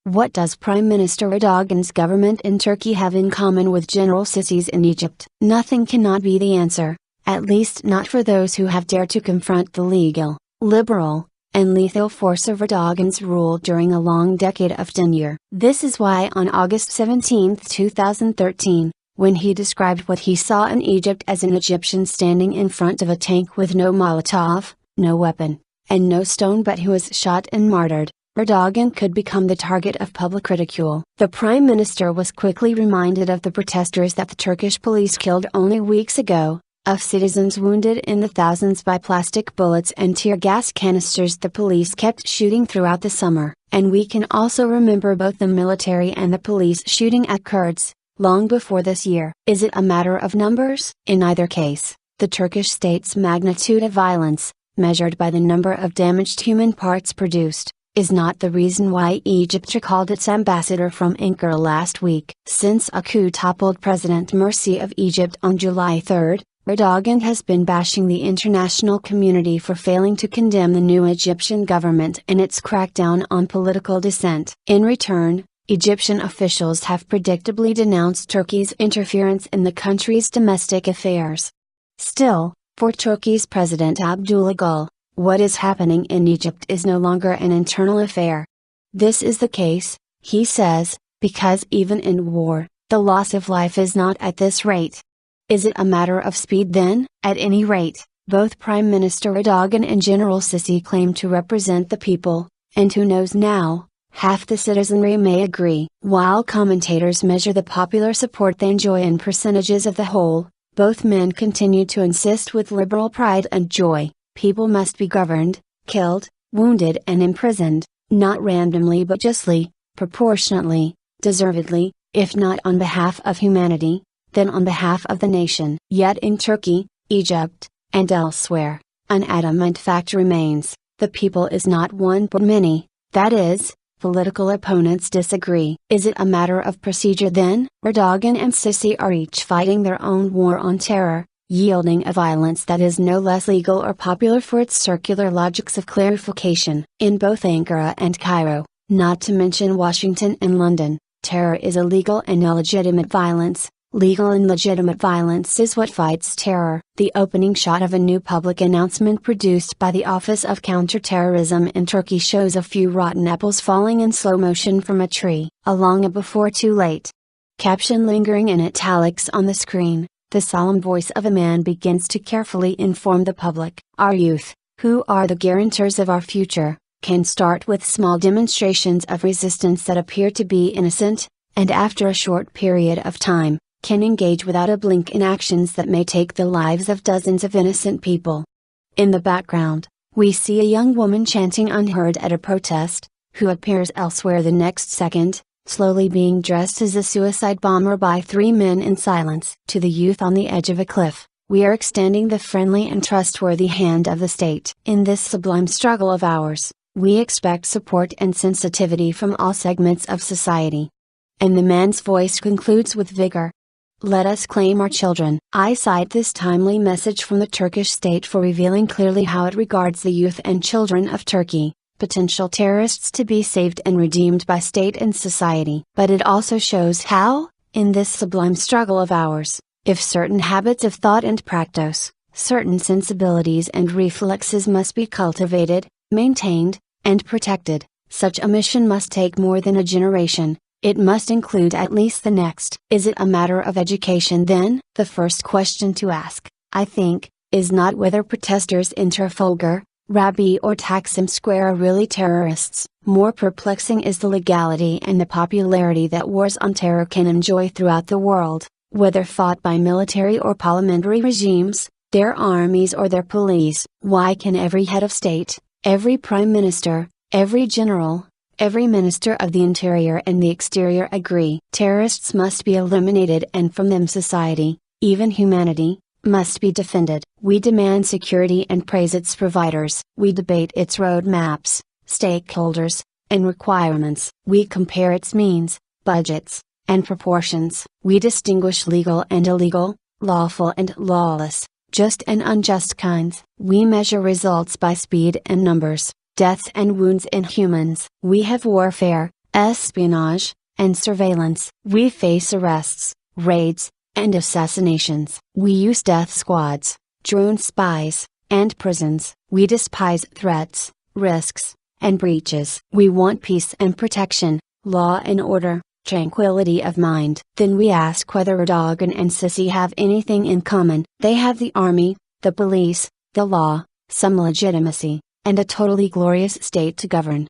What does Prime Minister Erdogan's government in Turkey have in common with General Sisi's in Egypt? Nothing cannot be the answer, at least not for those who have dared to confront the legal, liberal, and lethal force of Erdogan's rule during a long decade of tenure. This is why on August 17, 2013, when he described what he saw in Egypt as an Egyptian standing in front of a tank with no molotov, no weapon, and no stone but who was shot and martyred, Erdogan could become the target of public ridicule. The Prime Minister was quickly reminded of the protesters that the Turkish police killed only weeks ago, of citizens wounded in the thousands by plastic bullets and tear gas canisters the police kept shooting throughout the summer, and we can also remember both the military and the police shooting at Kurds, long before this year. Is it a matter of numbers? In either case, the Turkish state's magnitude of violence, measured by the number of damaged human parts produced, is not the reason why Egypt recalled its ambassador from Ankara last week. Since a coup toppled President Morsi of Egypt on July 3, Erdogan has been bashing the international community for failing to condemn the new Egyptian government in its crackdown on political dissent. In return, Egyptian officials have predictably denounced Turkey's interference in the country's domestic affairs. Still, for Turkey's President Abdullah Gül, what is happening in Egypt is no longer an internal affair. This is the case, he says, because even in war, the loss of life is not at this rate. Is it a matter of speed then? At any rate, both Prime Minister Erdogan and General Sisi claim to represent the people, and who knows now, half the citizenry may agree. While commentators measure the popular support they enjoy in percentages of the whole, both men continue to insist with liberal pride and joy. People must be governed, killed, wounded and imprisoned, not randomly but justly, proportionately, deservedly, if not on behalf of humanity, then on behalf of the nation. Yet in Turkey, Egypt, and elsewhere, an adamant fact remains: the people is not one but many, that is, political opponents disagree. Is it a matter of procedure then? Erdogan and Sisi are each fighting their own war on terror, yielding a violence that is no less legal or popular for its circular logics of clarification. In both Ankara and Cairo, not to mention Washington and London, terror is illegal and illegitimate violence. Legal and legitimate violence is what fights terror. The opening shot of a new public announcement produced by the Office of Counterterrorism in Turkey shows a few rotten apples falling in slow motion from a tree, along a before too late. Caption lingering in italics on the screen. The solemn voice of a man begins to carefully inform the public. Our youth, who are the guarantors of our future, can start with small demonstrations of resistance that appear to be innocent, and after a short period of time, can engage without a blink in actions that may take the lives of dozens of innocent people. In the background, we see a young woman chanting unheard at a protest, who appears elsewhere the next second, slowly being dressed as a suicide bomber by three men in silence. To the youth on the edge of a cliff, we are extending the friendly and trustworthy hand of the state. In this sublime struggle of ours, we expect support and sensitivity from all segments of society. And the man's voice concludes with vigor. Let us claim our children. I cite this timely message from the Turkish state for revealing clearly how it regards the youth and children of Turkey, potential terrorists to be saved and redeemed by state and society. But it also shows how, in this sublime struggle of ours, if certain habits of thought and practice, certain sensibilities and reflexes must be cultivated, maintained, and protected, such a mission must take more than a generation. It must include at least the next. Is it a matter of education then? The first question to ask, I think, is not whether protesters in Trafalgar, Rabi or Taksim Square are really terrorists. More perplexing is the legality and the popularity that wars on terror can enjoy throughout the world, whether fought by military or parliamentary regimes, their armies or their police. Why can every head of state, every prime minister, every general, every minister of the interior and the exterior agree? Terrorists must be eliminated and from them society, even humanity, must be defended. We demand security and praise its providers. We debate its roadmaps, stakeholders, and requirements. We compare its means, budgets, and proportions. We distinguish legal and illegal, lawful and lawless, just and unjust kinds. We measure results by speed and numbers, deaths and wounds in humans. We have warfare, espionage, and surveillance. We face arrests, raids, and assassinations. We use death squads, drone spies, and prisons. We despise threats, risks, and breaches. We want peace and protection, law and order, tranquility of mind. Then we ask whether Erdogan and Sisi have anything in common. They have the army, the police, the law, some legitimacy, and a totally glorious state to govern.